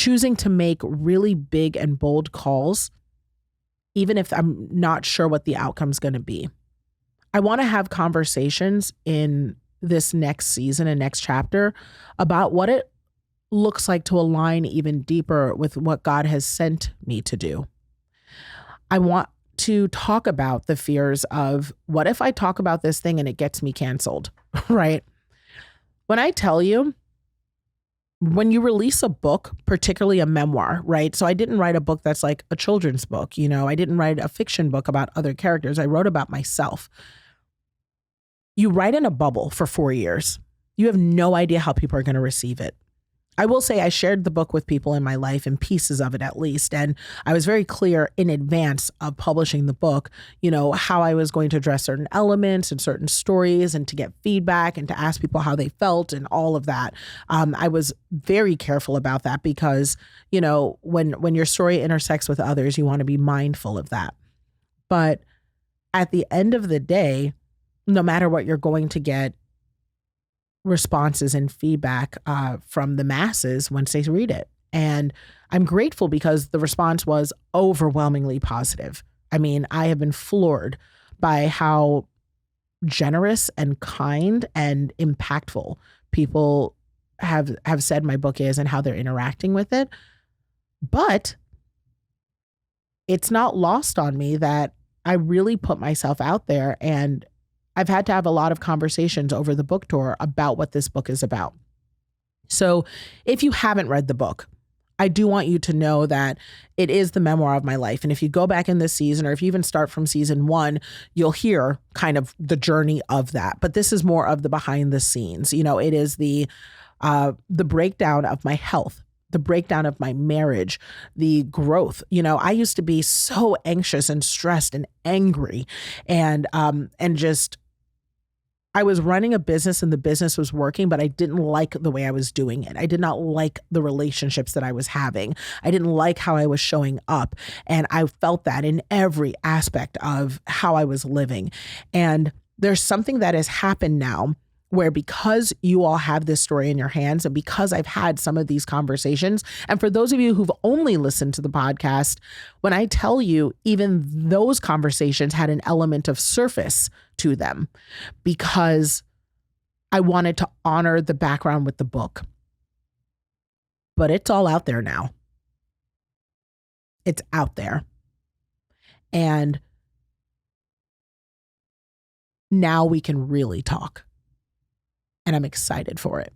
choosing to make really big and bold calls, even if I'm not sure what the outcome's going to be. I want to have conversations in this next season and next chapter about what it looks like to align even deeper with what God has sent me to do. I want to talk about the fears of what if I talk about this thing and it gets me canceled, right? When I tell you, when you release a book, particularly a memoir, right? So I didn't write a book that's like a children's book, I didn't write a fiction book about other characters. I wrote about myself. You write in a bubble for 4 years. You have no idea how people are going to receive it. I will say I shared the book with people in my life, and pieces of it at least. And I was very clear in advance of publishing the book, how I was going to address certain elements and certain stories and to get feedback and to ask people how they felt and all of that. I was very careful about that because, when your story intersects with others, you want to be mindful of that. But at the end of the day, no matter what you're going to get, responses and feedback from the masses once they read it. And I'm grateful because the response was overwhelmingly positive. I mean, I have been floored by how generous and kind and impactful people have said my book is and how they're interacting with it. But it's not lost on me that I really put myself out there, and I've had to have a lot of conversations over the book tour about what this book is about. So if you haven't read the book, I do want you to know that it is the memoir of my life. And if you go back in this season, or if you even start from season 1, you'll hear kind of the journey of that. But this is more of the behind the scenes. It is the breakdown of my health, the breakdown of my marriage, the growth. I used to be so anxious and stressed and angry and just, I was running a business and the business was working, but I didn't like the way I was doing it. I did not like the relationships that I was having. I didn't like how I was showing up. And I felt that in every aspect of how I was living. And there's something that has happened now where, because you all have this story in your hands, and because I've had some of these conversations, and for those of you who've only listened to the podcast, when I tell you, even those conversations had an element of surface to them, because I wanted to honor the background with the book. But it's all out there now. It's out there. And now we can really talk. And I'm excited for it.